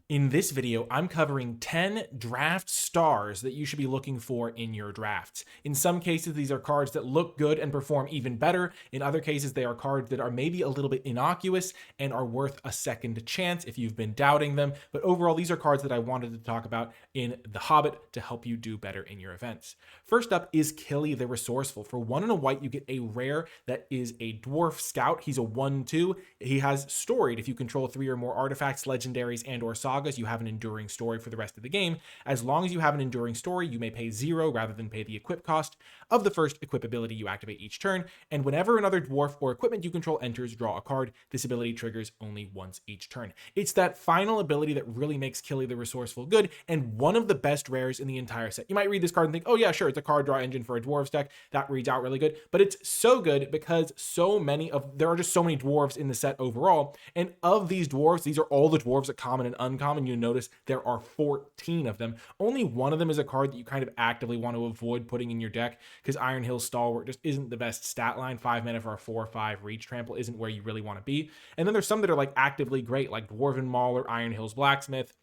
In this video, I'm covering 10 draft stars that you should be looking for in your drafts. In some cases, these are cards that look good and perform even better. In other cases, they are cards that are maybe a little bit innocuous and are worth a second chance if you've been doubting them. But overall, these are cards that I wanted to talk about in The Hobbit to help you do better in your events. First up is Kili the Resourceful. For 1 and a white, you get a rare that is a Dwarf Scout. He's a 1/2. He has Storied. If you control 3 or more artifacts, legendaries, and or sagas, you have an enduring story for the rest of the game. As long as you have an enduring story, you may pay 0 rather than pay the equip cost of the first equip ability you activate each turn. And whenever another dwarf or equipment you control enters, draw a card. This ability triggers only once each turn. It's that final ability that really makes Kili the Resourceful good and one of the best rares in the entire set. You might read this card and think, oh yeah, sure, it's a card draw engine for a dwarves deck. That reads out really good, but it's so good because there are just so many dwarves in the set overall. And of these dwarves, these are all the dwarves at common and uncommon. You notice there are 14 of them. Only one of them is a card that you kind of actively want to avoid putting in your deck because Iron Hill Stalwart just isn't the best stat line. 5 mana for a 4/5 reach trample isn't where you really want to be. And then there's some that are like actively great, like Dwarven Mauler, Iron Hill's Blacksmith,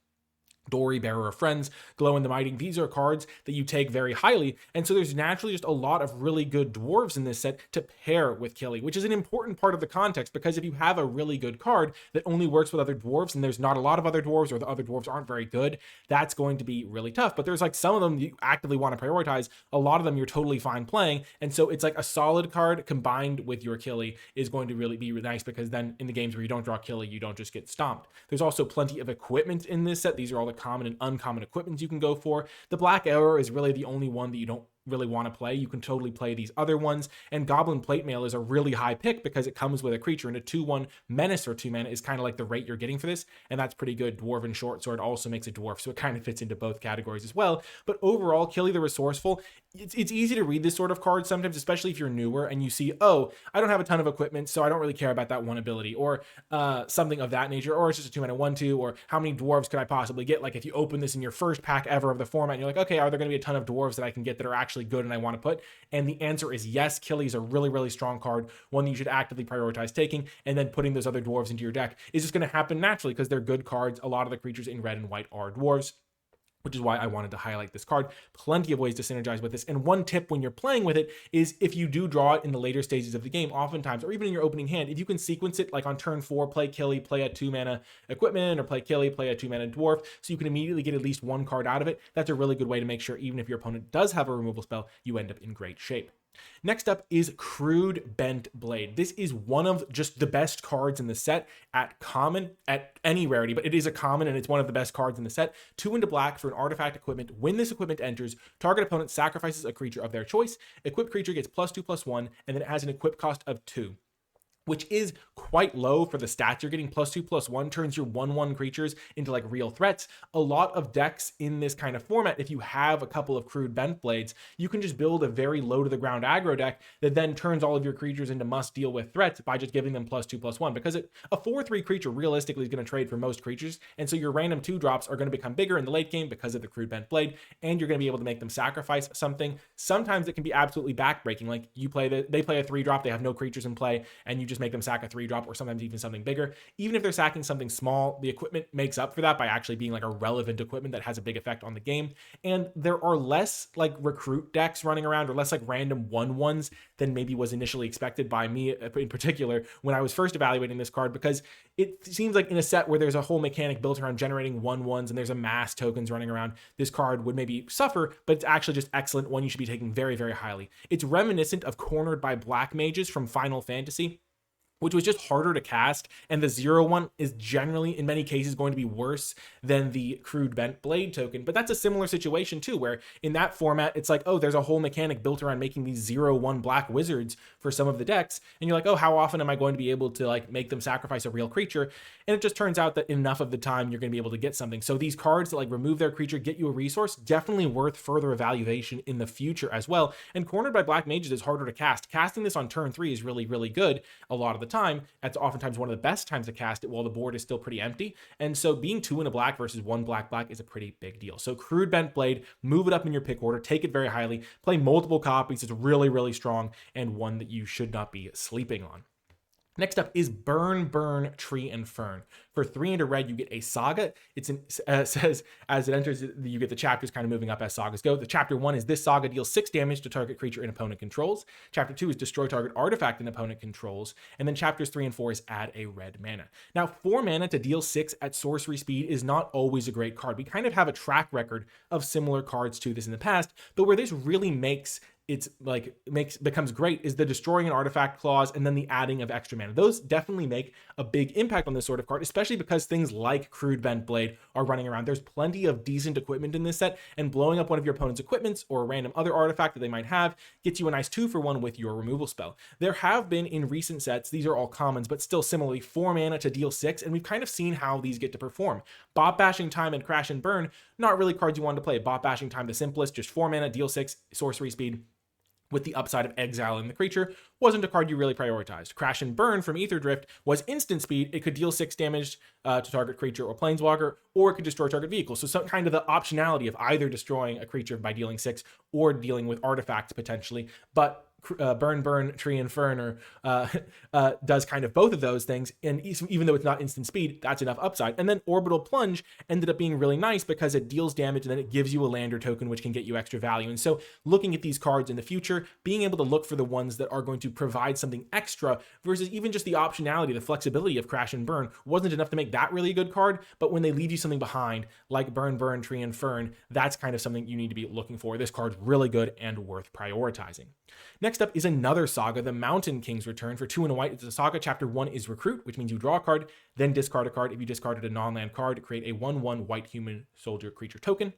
Dory, Bearer of Friends, Glow in the Mighty. These are cards that you take very highly, and so there's naturally just a lot of really good dwarves in this set to pair with Kili, which is an important part of the context, because if you have a really good card that only works with other dwarves and there's not a lot of other dwarves, or the other dwarves aren't very good, that's going to be really tough. But there's like some of them you actively want to prioritize, a lot of them you're totally fine playing, and so it's like a solid card combined with your Kili is going to really be nice, because then in the games where you don't draw Kili, you don't just get stomped. There's also plenty of equipment in this set. These are all the common and uncommon equipments you can go for. The Black Arrow is really the only one that you don't really want to play. You can totally play these other ones, and Goblin Plate Mail is a really high pick because it comes with a creature, and a 2/1 menace for 2 mana is kind of like the rate you're getting for this, and that's pretty good. Dwarven Short Sword also makes a dwarf, so it kind of fits into both categories as well. But overall, Kili the Resourceful, it's easy to read this sort of card sometimes, especially if you're newer and you see, oh, I don't have a ton of equipment, so I don't really care about that one ability, or something of that nature, or it's just a 2 mana 1/2, or how many dwarves could I possibly get? Like if you open this in your first pack ever of the format, and you're like, okay, are there going to be a ton of dwarves that I can get that are actually good and I want to put? And the answer is yes. Kili is a really, really strong card, one that you should actively prioritize taking, and then putting those other dwarves into your deck is just going to happen naturally because they're good cards. A lot of the creatures in red and white are dwarves, which is why I wanted to highlight this card. Plenty of ways to synergize with this. And one tip when you're playing with it is if you do draw it in the later stages of the game, oftentimes, or even in your opening hand, if you can sequence it, like on turn 4, play Kili, play a 2 mana equipment, or play Kili, play a 2 mana dwarf, so you can immediately get at least one card out of it. That's a really good way to make sure even if your opponent does have a removal spell, you end up in great shape. Next up is Crude Bent Blade. This is one of just the best cards in the set at common, at any rarity, but it is a common and it's one of the best cards in the set. 2 into black for an artifact equipment. When this equipment enters, target opponent sacrifices a creature of their choice. Equipped creature gets +2/+1, and then it has an equip cost of 2, which is quite low for the stats you're getting. +2/+1 turns your 1/1 creatures into like real threats. A lot of decks in this kind of format, if you have a couple of Crude Bent Blades, you can just build a very low to the ground aggro deck that then turns all of your creatures into must deal with threats by just giving them +2/+1, because a 4/3 creature realistically is going to trade for most creatures, and so your random 2 drops are going to become bigger in the late game because of the Crude Bent Blade, and you're going to be able to make them sacrifice something. Sometimes it can be absolutely backbreaking, like they play a 3-drop, they have no creatures in play, and you just make them sack a 3-drop, or sometimes even something bigger. Even if they're sacking something small, the equipment makes up for that by actually being like a relevant equipment that has a big effect on the game. And there are less like recruit decks running around, or less like random 1/1s than maybe was initially expected by me in particular when I was first evaluating this card, because it seems like in a set where there's a whole mechanic built around generating 1/1s and there's a mass tokens running around, this card would maybe suffer, but it's actually just excellent, one you should be taking very, very highly. It's reminiscent of Cornered by Black Mages from Final Fantasy, which was just harder to cast, and the 0/1 is generally, in many cases, going to be worse than the Crude Bent Blade token. But that's a similar situation too, where in that format, it's like, oh, there's a whole mechanic built around making these 0/1 black wizards for some of the decks, and you're like, oh, how often am I going to be able to like make them sacrifice a real creature? And it just turns out that enough of the time you're going to be able to get something. So these cards that like remove their creature, get you a resource, definitely worth further evaluation in the future as well. And Cornered by Black Mages is harder to cast. Casting this on turn 3 is really, really good a lot of the time. That's oftentimes one of the best times to cast it while the board is still pretty empty. And so being 2 in a black versus 1 black is a pretty big deal. So Crude Bent Blade, move it up in your pick order, take it very highly, play multiple copies. It's really, really strong, and one that you should not be sleeping on. Next up is Burn, Tree, and Fern. For 3 and a red, you get a saga. Says as it enters, you get the chapters kind of moving up as sagas go. The chapter 1 is this saga deals 6 damage to target creature an opponent controls. Chapter 2 is destroy target artifact an opponent controls. And then chapters 3 and 4 is add a red mana. Now, 4 mana to deal 6 at sorcery speed is not always a great card. We kind of have a track record of similar cards to this in the past, but where this really becomes great is the destroying an artifact clause and then the adding of extra mana. Those definitely make a big impact on this sort of card, especially because things like Crude Bent Blade are running around. There's plenty of decent equipment in this set, and blowing up one of your opponent's equipments or a random other artifact that they might have gets you a nice 2-for-1 with your removal spell. There have been in recent sets, these are all commons, but still similarly 4 mana to deal 6, and we've kind of seen how these get to perform. Bot Bashing Time and Crash and Burn, not really cards you want to play. Bot Bashing Time, the simplest, just 4 mana, deal 6, sorcery speed, with the upside of exiling the creature, wasn't a card you really prioritized. Crash and Burn from Ether Drift was instant speed. It could deal 6 damage to target creature or planeswalker, or it could destroy target vehicle. So some kind of the optionality of either destroying a creature by dealing 6 or dealing with artifacts potentially. But Burn, Tree, and Fern does kind of both of those things, and even though it's not instant speed, that's enough upside. And then Orbital Plunge ended up being really nice because it deals damage and then it gives you a lander token, which can get you extra value. And so looking at these cards in the future, being able to look for the ones that are going to provide something extra versus even just the optionality, the flexibility of Crash and Burn wasn't enough to make that really a good card, but when they leave you something behind, like Burn, Tree, and Fern, that's kind of something you need to be looking for. This card's really good and worth prioritizing. Next up is another saga, the Mountain King's Return. For 2 and a white, it's a saga. Chapter 1 is Recruit, which means you draw a card, then discard a card. If you discarded a non-land card, create a 1/1 white human soldier creature token.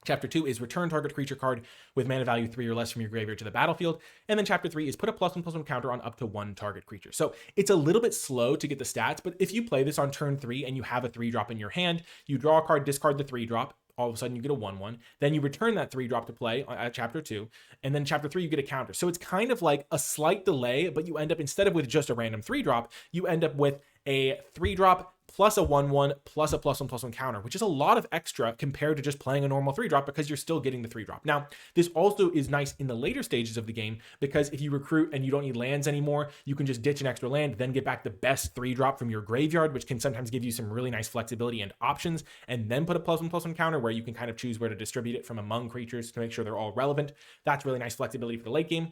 Chapter 2 is return target creature card with mana value 3 or less from your graveyard to the battlefield. And then Chapter 3 is put a +1/+1 counter on up to 1 target creature. So it's a little bit slow to get the stats, but if you play this on turn 3 and you have a 3-drop in your hand, you draw a card, discard the 3-drop, all of a sudden you get a 1/1, then you return that 3-drop to play at chapter 2, and then chapter 3 you get a counter. So it's kind of like a slight delay, but you end up, instead of with just a random 3-drop, you end up with a 3-drop plus a 1/1 plus a +1/+1 counter, which is a lot of extra compared to just playing a normal 3-drop because you're still getting the 3-drop. Now, this also is nice in the later stages of the game because if you recruit and you don't need lands anymore, you can just ditch an extra land, then get back the best 3-drop from your graveyard, which can sometimes give you some really nice flexibility and options, and then put a +1/+1 counter where you can kind of choose where to distribute it from among creatures to make sure they're all relevant. That's really nice flexibility for the late game.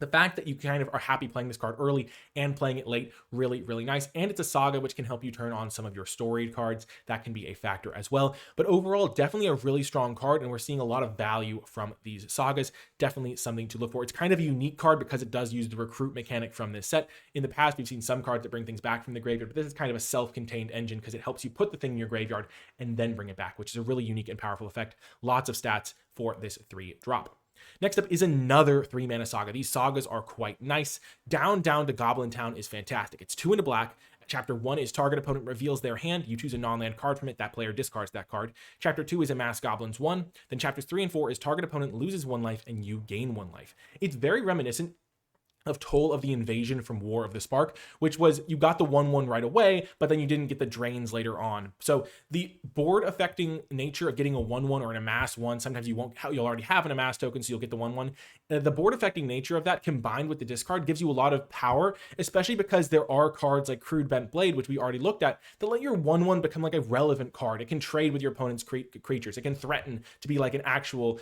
The fact that you kind of are happy playing this card early and playing it late, really, really nice. And it's a saga, which can help you turn on some of your storied cards. That can be a factor as well. But overall, definitely a really strong card, and we're seeing a lot of value from these sagas. Definitely something to look for. It's kind of a unique card because it does use the recruit mechanic from this set. In the past, we've seen some cards that bring things back from the graveyard, but this is kind of a self-contained engine because it helps you put the thing in your graveyard and then bring it back, which is a really unique and powerful effect. Lots of stats for this 3-drop. Next up is another 3-mana saga. These sagas are quite nice. Down to Goblin Town is fantastic. It's 2 and a black. Chapter 1 is target opponent reveals their hand. You choose a non-land card from it. That player discards that card. Chapter 2 is Amass Goblins 1. Then chapters 3 and 4 is target opponent loses 1 life and you gain 1 life. It's very reminiscent of Toll of the Invasion from War of the Spark, which was you got the 1/1 right away, but then you didn't get the drains later on. So the board affecting nature of getting a 1/1 or an Amass 1, sometimes you'll already have an Amass token, so you'll get the 1/1. The board affecting nature of that combined with the discard gives you a lot of power, especially because there are cards like Crude Bent Blade, which we already looked at, that let your 1/1 become like a relevant card. It can trade with your opponent's creatures. It can threaten to be like an actual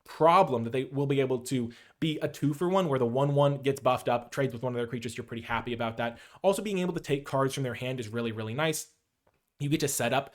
problem that they will be able to be a 2-for-1 where the 1/1 gets buffed up, trades with one of their creatures. You're pretty happy about that. Also, being able to take cards from their hand is really, really nice. You get to set up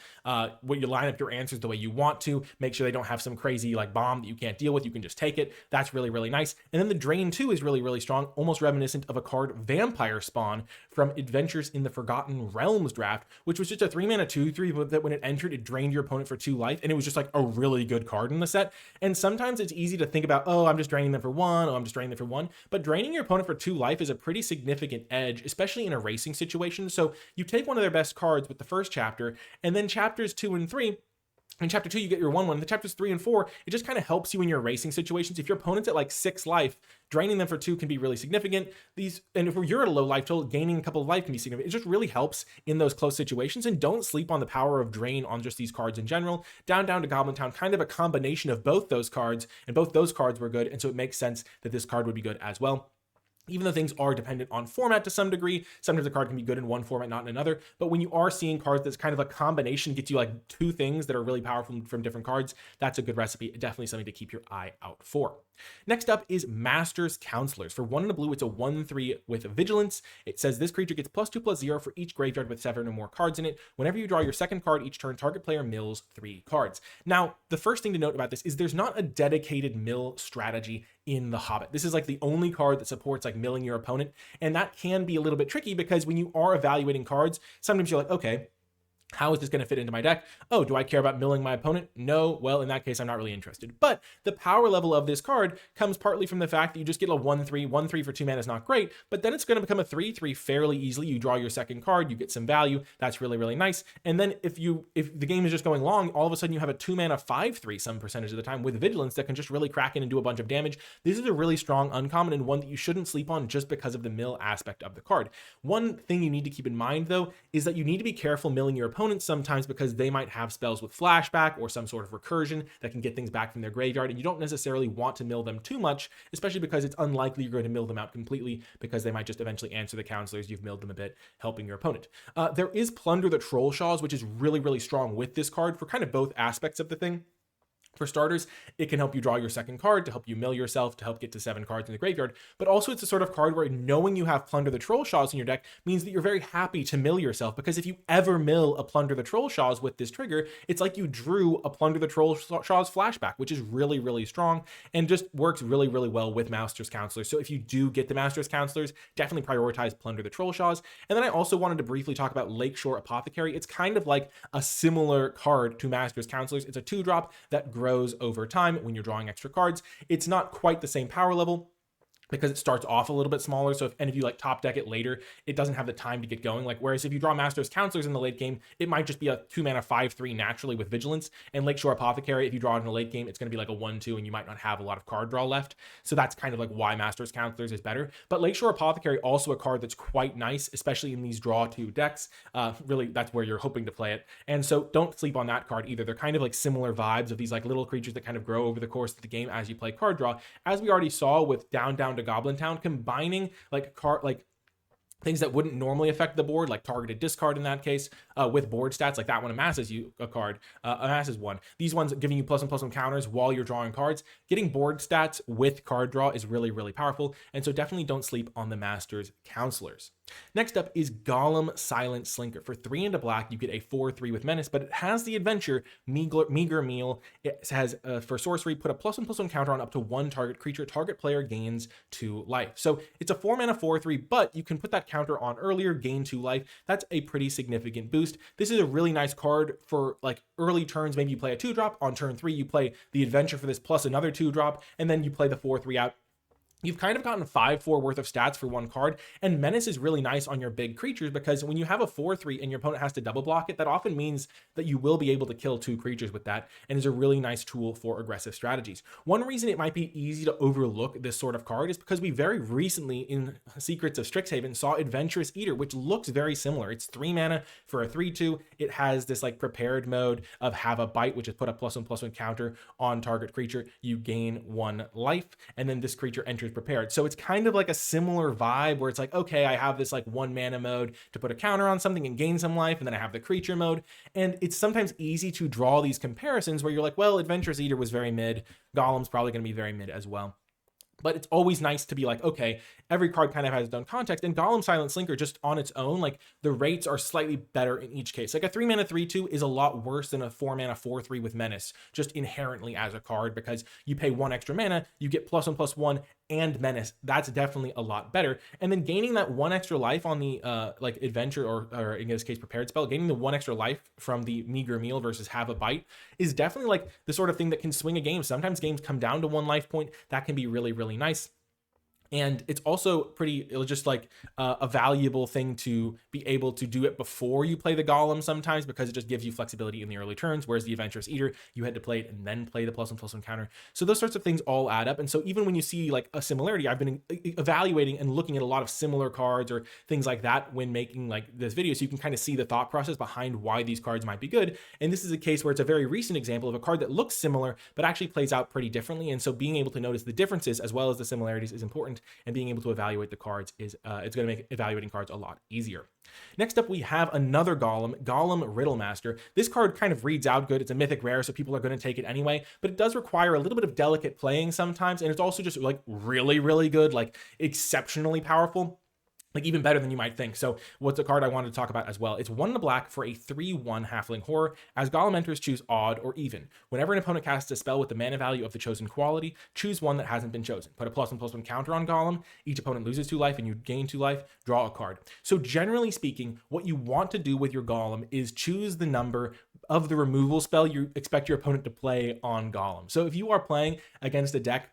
what you line up your answers the way you want to, make sure they don't have some crazy bomb that you can't deal with. You can just take it. That's really, really nice. And then the drain too is really, really strong, almost reminiscent of a card Vampire Spawn from Adventures in the Forgotten Realms draft, which was just a 3-mana 2/3 that when it entered, it drained your opponent for 2 life. And it was just a really good card in the set. And sometimes it's easy to think about, oh, I'm just draining them for 1. Oh, I'm just draining them for 1. But draining your opponent for 2 life is a pretty significant edge, especially in a racing situation. So you take one of their best cards with the first chapter, and then chapters 2 and 3, in chapter 2 you get your 1/1. The chapters 3 and 4, it just kind of helps you in your racing situations. If your opponent's at 6 life, draining them for 2 can be really significant. And if you're at a low life total, gaining a couple of life can be significant. It just really helps in those close situations. And don't sleep on the power of drain on just these cards in general. Down to Goblin Town, kind of a combination of both those cards, and both those cards were good, and so it makes sense that this card would be good as well. Even though things are dependent on format to some degree, sometimes a card can be good in one format, not in another. But when you are seeing cards that's kind of a combination, gets you like two things that are really powerful from different cards, that's a good recipe. Definitely something to keep your eye out for. Next up is Master's Counselors. For 1 in a blue, it's a 1/3 with Vigilance. It says this creature gets +2/+0 for each graveyard with 7 or more cards in it. Whenever you draw your second card each turn, target player mills 3 cards. Now, the first thing to note about this is there's not a dedicated mill strategy in the Hobbit. This is like the only card that supports like milling your opponent, and that can be a little bit tricky because when you are evaluating cards, sometimes you're like, okay, how is this going to fit into my deck? Oh, do I care about milling my opponent? No. Well, in that case, I'm not really interested. But the power level of this card comes partly from the fact that you just get a 1/3. 1/3 for 2 mana is not great, but then it's going to become a 3/3 fairly easily. You draw your second card, you get some value. That's really, really nice. And then if the game is just going long, all of a sudden you have a 2 mana 5/3 some percentage of the time with Vigilance that can just really crack in and do a bunch of damage. This is a really strong uncommon and one that you shouldn't sleep on just because of the mill aspect of the card. One thing you need to keep in mind, though, is that you need to be careful milling your opponents sometimes because they might have spells with flashback or some sort of recursion that can get things back from their graveyard, and you don't necessarily want to mill them too much, especially because it's unlikely you're going to mill them out completely because they might just eventually answer the counselors. You've milled them a bit, helping your opponent. There is Plunder the Trollshaws, which is really, really strong with this card for kind of both aspects of the thing. For starters, it can help you draw your second card to help you mill yourself to help get to 7 cards in the graveyard, but also it's a sort of card where knowing you have Plunder the Trollshaws in your deck means that you're very happy to mill yourself, because if you ever mill a Plunder the Trollshaws with this trigger, it's like you drew a Plunder the Trollshaws flashback, which is really, really strong and just works really, really well with Master's Counselors. So if you do get the Master's Counselors, definitely prioritize Plunder the Trollshaws. And then I also wanted to briefly talk about Lakeshore Apothecary. It's kind of like a similar card to Master's Counselors. It's a 2-drop that grows over time when you're drawing extra cards. It's not quite the same power level because it starts off a little bit smaller. So if you like top deck it later, it doesn't have the time to get going. Like, whereas if you draw Master's Counselors in the late game, it might just be a 2 mana 5/3 naturally with Vigilance. And Lakeshore Apothecary, if you draw it in the late game, it's going to be like a 1/2 and you might not have a lot of card draw left. So that's kind of like why Master's Counselors is better. But Lakeshore Apothecary, also a card that's quite nice, especially in these draw 2 decks. Really, that's where you're hoping to play it. And so don't sleep on that card either. They're kind of like similar vibes of these like little creatures that kind of grow over the course of the game as you play card draw. As we already saw with Down to Goblin Town, combining like things that wouldn't normally affect the board, like targeted discard in that case, with board stats, like that one amasses you a card, amasses one. These ones giving you +1/+1 counters while you're drawing cards. Getting board stats with card draw is really, really powerful, and so definitely don't sleep on the Master's Counselors. Next up is Golem Silent Slinker. For 3 and a black, you get a 4/3 with Menace, but it has the adventure Meager Meal. It has, for sorcery, put a +1/+1 counter on up to 1 target creature. Target player gains 2 life. So it's a 4 mana 4/3, but you can put that counter on earlier, gain 2 life. That's a pretty significant boost. This is a really nice card for like early turns. Maybe you play a 2-drop. On turn 3, you play the adventure for this plus another 2-drop, and then you play the 4/3 out. You've kind of gotten 5/4 worth of stats for 1 card, and Menace is really nice on your big creatures because when you have a 4/3 and your opponent has to double block it, that often means that you will be able to kill 2 creatures with that, and is a really nice tool for aggressive strategies. One reason it might be easy to overlook this sort of card is because we very recently in Secrets of Strixhaven saw Adventurous Eater, which looks very similar. It's 3 mana for a 3/2. It has this like prepared mode of have a bite, which is put a +1/+1 counter on target creature. You gain 1 life, and then this creature enters prepared. So it's kind of like a similar vibe where it's like, okay, I have this like 1 mana mode to put a counter on something and gain some life, and then I have the creature mode. And it's sometimes easy to draw these comparisons where you're like, well, Adventurous Eater was very mid, Golem's probably going to be very mid as well. But it's always nice to be like, okay, every card kind of has its own context, and Golem Silent Slinker just on its own, like the rates are slightly better in each case. Like a 3 mana 3/2 is a lot worse than a 4 mana 4/3 with Menace, just inherently as a card, because you pay 1 extra mana, you get +1/+1 and Menace. That's definitely a lot better. And then gaining that 1 extra life on the like adventure or in this case prepared spell, gaining the 1 extra life from the Meager Meal versus Have a Bite is definitely like the sort of thing that can swing a game. Sometimes games come down to 1 life point. That can be really, really nice. And it's also just like a valuable thing to be able to do it before you play the Golem sometimes, because it just gives you flexibility in the early turns, whereas the Adventurous Eater, you had to play it and then play the +1/+1 counter. So those sorts of things all add up. And so even when you see like a similarity, I've been evaluating and looking at a lot of similar cards or things like that when making like this video, so you can kind of see the thought process behind why these cards might be good. And this is a case where it's a very recent example of a card that looks similar, but actually plays out pretty differently. And so being able to notice the differences as well as the similarities is important opponent, and being able to evaluate the cards is it's going to make evaluating cards a lot easier. Next up, we have another Golem Riddlemaster. This card kind of reads out good. It's a mythic rare, so people are going to take it anyway, but it does require a little bit of delicate playing sometimes, and it's also just like really, really good, like exceptionally powerful. Like even better than you might think. So what's a card I wanted to talk about as well? It's 1 in a black for a 3/1 halfling horror. As Golem enters, choose odd or even. Whenever an opponent casts a spell with the mana value of the chosen quality, choose one that hasn't been chosen. Put a +1/+1 counter on Golem. Each opponent loses 2 life and you gain 2 life. Draw a card. So generally speaking, what you want to do with your Golem is choose the number of the removal spell you expect your opponent to play on Golem. So if you are playing against a deck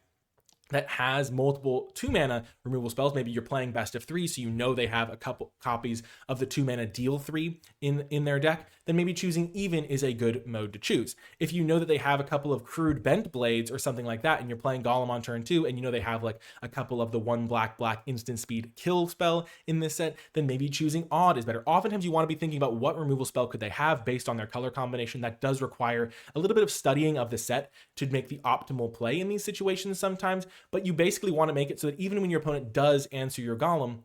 that has multiple 2-mana removal spells, maybe you're playing best of 3, so you know they have a couple copies of the 2-mana deal 3 in their deck, then maybe choosing even is a good mode to choose. If you know that they have a couple of crude bent blades or something like that, and you're playing Golem on turn 2, and you know they have like a couple of the 1 black instant speed kill spell in this set, then maybe choosing odd is better. Oftentimes you want to be thinking about what removal spell could they have based on their color combination. That does require a little bit of studying of the set to make the optimal play in these situations sometimes. But you basically want to make it so that even when your opponent does answer your Golem,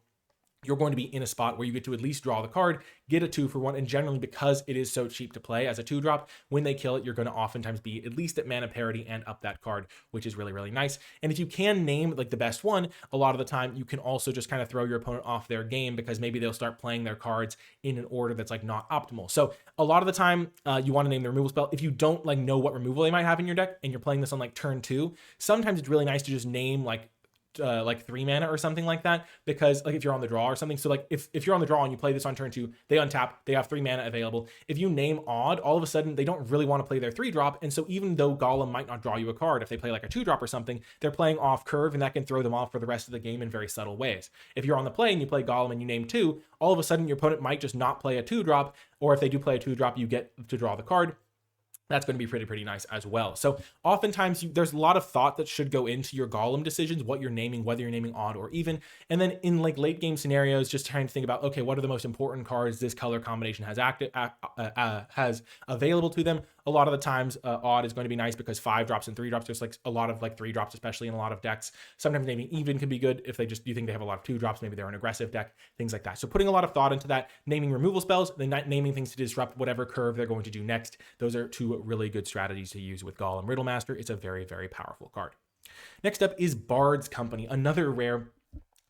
you're going to be in a spot where you get to at least draw the card, get a 2-for-1, and generally because it is so cheap to play as a 2-drop, when they kill it, you're going to oftentimes be at least at mana parity and up that card, which is really, really nice. And if you can name like the best one, a lot of the time you can also just kind of throw your opponent off their game because maybe they'll start playing their cards in an order that's like not optimal. So a lot of the time you want to name the removal spell. If you don't like know what removal they might have in your deck and you're playing this on like turn 2, sometimes it's really nice to just name like 3 mana or something like that, because like if you're on the draw or something, so like if you're on the draw and you play this on turn 2, they untap, they have 3 mana available. If you name odd, all of a sudden they don't really want to play their 3-drop, and so even though Golem might not draw you a card, if they play like a 2-drop or something, they're playing off curve, and that can throw them off for the rest of the game in very subtle ways. If you're on the play and you play Golem and you name 2, all of a sudden your opponent might just not play a 2-drop, or if they do play a 2-drop, you get to draw the card. That's going to be pretty nice as well. So oftentimes there's a lot of thought that should go into your Golem decisions, what you're naming, whether you're naming odd or even. And then in like late game scenarios, just trying to think about, okay, what are the most important cards this color combination has available to them. A lot of the times odd is going to be nice because 5-drops and 3-drops, there's like a lot of like 3-drops, especially in a lot of decks. Sometimes naming even can be good if you think they have a lot of 2-drops, maybe they're an aggressive deck, things like that. So putting a lot of thought into that, naming removal spells, then naming things to disrupt whatever curve they're going to do next. Those are 2 really good strategies to use with Golem Riddlemaster. It's a very, very powerful card. Next up is Bard's Company, another rare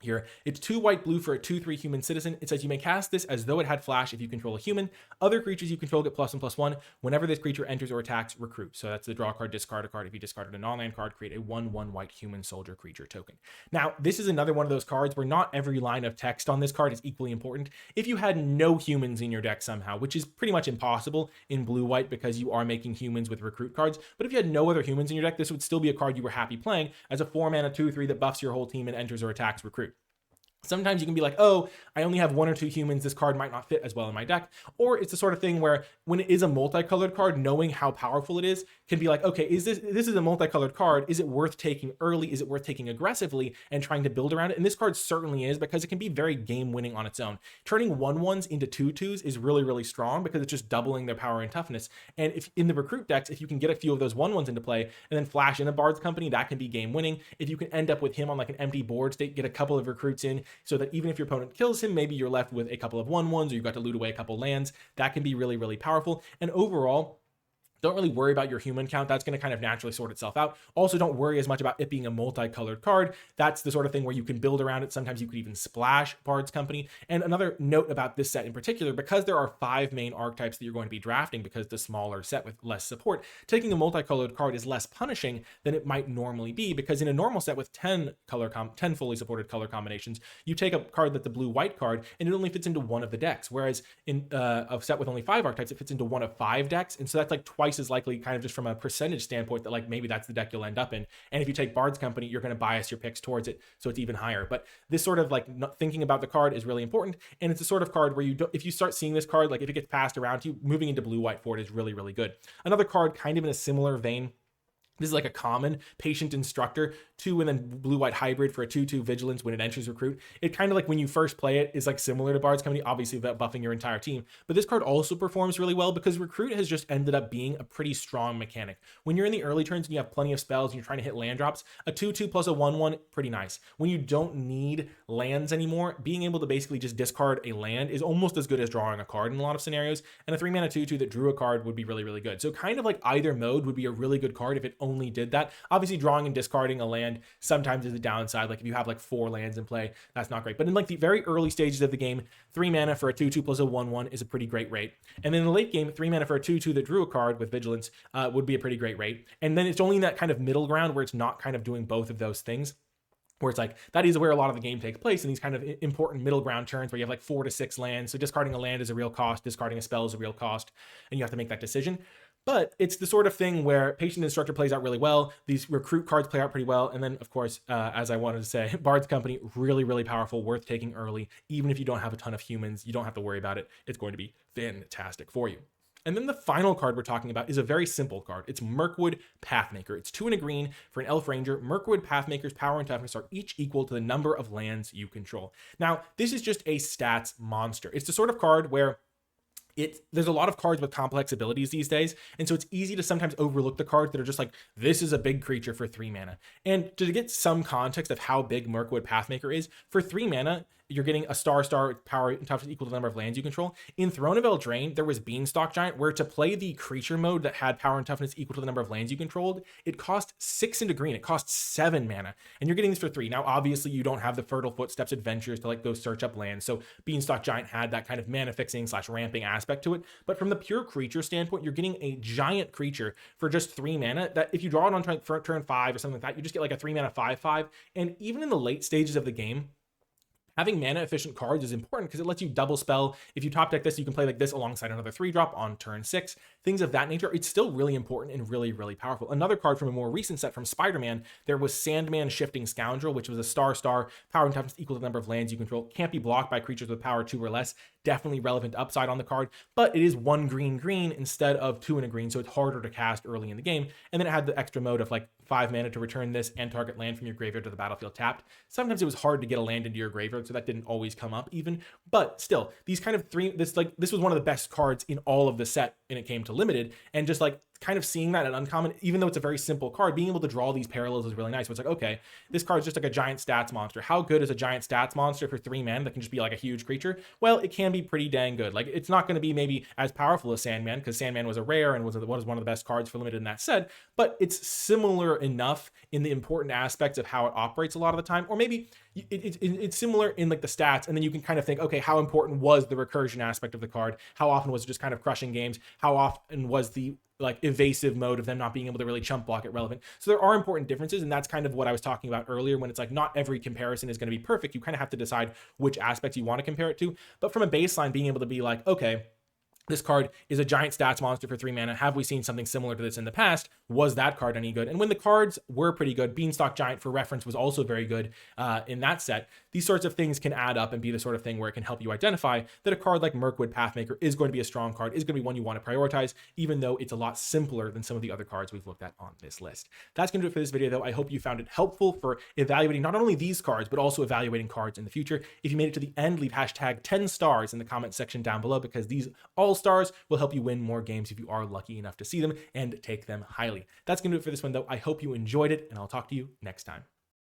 here. It's 2 white/blue for a 2/3 human citizen. It says you may cast this as though it had flash if you control a human. Other creatures you control get +1/+1. Whenever this creature enters or attacks, recruit. So that's the draw card, discard a card. If you discarded a non-land card, create a 1/1 white human soldier creature token. Now, this is another one of those cards where not every line of text on this card is equally important. If you had no humans in your deck somehow, which is pretty much impossible in blue-white because you are making humans with recruit cards, but if you had no other humans in your deck, this would still be a card you were happy playing as a 4-mana 2/3 that buffs your whole team and enters or attacks, recruit. Sometimes you can be like, oh, I only have 1 or 2 humans. This card might not fit as well in my deck. Or it's the sort of thing where when it is a multicolored card, knowing how powerful it is can be like, okay, this is a multicolored card. Is it worth taking early? Is it worth taking aggressively and trying to build around it? And this card certainly is, because it can be very game winning on its own. Turning 1/1s into 2/2s is really, really strong because it's just doubling their power and toughness. And if in the recruit decks, if you can get a few of those 1/1s into play and then flash in a Bard's Company, that can be game winning. If you can end up with him on like an empty board state, get a couple of recruits in, so that even if your opponent kills him, maybe you're left with a couple of 1/1s, or you've got to loot away a couple lands. That can be really, really powerful. And overall, don't really worry about your human count. That's going to kind of naturally sort itself out. Also, don't worry as much about it being a multicolored card. That's the sort of thing where you can build around it. Sometimes you could even splash Bard's Company. And another note about this set in particular, because there are 5 main archetypes that you're going to be drafting, because the smaller set with less support, taking a multicolored card is less punishing than it might normally be, because in a normal set with 10 fully supported color combinations, you take a card that's the blue-white card and it only fits into 1 of the decks. Whereas in a set with only 5 archetypes, it fits into 1 of 5 decks. And so that's like twice as likely, kind of just from a percentage standpoint, that like maybe that's the deck you'll end up in. And if you take Bard's Company, you're going to bias your picks towards it, so it's even higher. But this sort of like thinking about the card is really important, and it's a sort of card where if you start seeing this card, like if it gets passed around to you, moving into blue-white for it is really, really good. Another card kind of in a similar vein This is like a common Patient Instructor, 2 and then blue-white hybrid for a 2/2 vigilance when it enters recruit. It kind of like when you first play it is like similar to Bard's Company, obviously without buffing your entire team. But this card also performs really well because recruit has just ended up being a pretty strong mechanic. When you're in the early turns and you have plenty of spells and you're trying to hit land drops, a 2/2 plus a 1/1, pretty nice. When you don't need lands anymore, being able to basically just discard a land is almost as good as drawing a card in a lot of scenarios. And a 3-mana 2/2 that drew a card would be really, really good. So kind of like either mode would be a really good card if it only did that. Obviously drawing and discarding a land sometimes is a downside. Like if you have like 4 lands in play, that's not great. But in like the very early stages of the game, 3 mana for a 2/2 plus a 1/1 is a pretty great rate. And then in the late game, 3 mana for a 2/2 that drew a card with vigilance would be a pretty great rate. And then it's only in that kind of middle ground where it's not kind of doing both of those things, where it's like that is where a lot of the game takes place, in these kind of important middle ground turns where you have like 4 to 6 lands. So discarding a land is a real cost, discarding a spell is a real cost, and you have to make that decision. But it's the sort of thing where Patient Instructor plays out really well. These recruit cards play out pretty well. And then, of course, as I wanted to say, Bard's Company, really, really powerful, worth taking early. Even if you don't have a ton of humans, you don't have to worry about it. It's going to be fantastic for you. And then the final card we're talking about is a very simple card. It's Mirkwood Pathmaker. It's 2 and a green for an Elf Ranger. Mirkwood Pathmaker's power and toughness are each equal to the number of lands you control. Now, this is just a stats monster. It's the sort of card where there's a lot of cards with complex abilities these days, and so it's easy to sometimes overlook the cards that are just like, this is a big creature for 3 mana. And to get some context of how big Mirkwood Pathmaker is, for 3 mana, you're getting a star power and toughness equal to the number of lands you control. In Throne of Eldraine, there was Beanstalk Giant, where to play the creature mode that had power and toughness equal to the number of lands you controlled, it cost 6 into green. It cost 7 mana, and you're getting this for 3. Now, obviously, you don't have the Fertile Footsteps adventures to like go search up lands, so Beanstalk Giant had that kind of mana fixing / ramping aspect to it. But from the pure creature standpoint, you're getting a giant creature for just 3 mana that if you draw it on turn 5 or something like that, you just get like a 3 mana 5/5. And even in the late stages of the game, having mana efficient cards is important because it lets you double spell. If you top deck this, you can play like this alongside another 3-drop on turn 6, things of that nature. It's still really important and really, really powerful. Another card from a more recent set from Spider-Man, there was Sandman Shifting Scoundrel, which was a star power and toughness equal to the number of lands you control. Can't be blocked by creatures with power 2 or less. Definitely relevant upside on the card, but it is 1 green instead of 2 and a green, so it's harder to cast early in the game. And then it had the extra mode of like 5 mana to return this and target land from your graveyard to the battlefield tapped. Sometimes it was hard to get a land into your graveyard, so that didn't always come up even. But still, these kind of this was one of the best cards in all of the set when it came to limited, and just like kind of seeing that at uncommon, even though it's a very simple card, being able to draw these parallels is really nice. So it's like, okay, this card is just like a giant stats monster. How good is a giant stats monster for 3 mana that can just be like a huge creature? Well, it can be pretty dang good. Like, it's not going to be maybe as powerful as Sandman, because Sandman was a rare and was one of the best cards for limited in that set, but it's similar enough in the important aspects of how it operates a lot of the time. Or maybe it's similar in like the stats, and then you can kind of think, okay, how important was the recursion aspect of the card? How often was it just kind of crushing games? How often was the like evasive mode of them not being able to really chump block it relevant? So there are important differences, and that's kind of what I was talking about earlier, when it's like not every comparison is going to be perfect. You kind of have to decide which aspects you want to compare it to. But from a baseline, being able to be like, okay, this card is a giant stats monster for 3 mana. Have we seen something similar to this in the past? Was that card any good? And when the cards were pretty good, Beanstalk Giant, for reference, was also very good in that set. These sorts of things can add up and be the sort of thing where it can help you identify that a card like Mirkwood Pathmaker is going to be a strong card, is going to be one you want to prioritize, even though it's a lot simpler than some of the other cards we've looked at on this list. That's going to do it for this video, though. I hope you found it helpful for evaluating not only these cards, but also evaluating cards in the future. If you made it to the end, leave hashtag 10 stars in the comment section down below, because these all stars will help you win more games if you are lucky enough to see them and take them highly. That's going to do it for this one, though. I hope you enjoyed it, and I'll talk to you next time.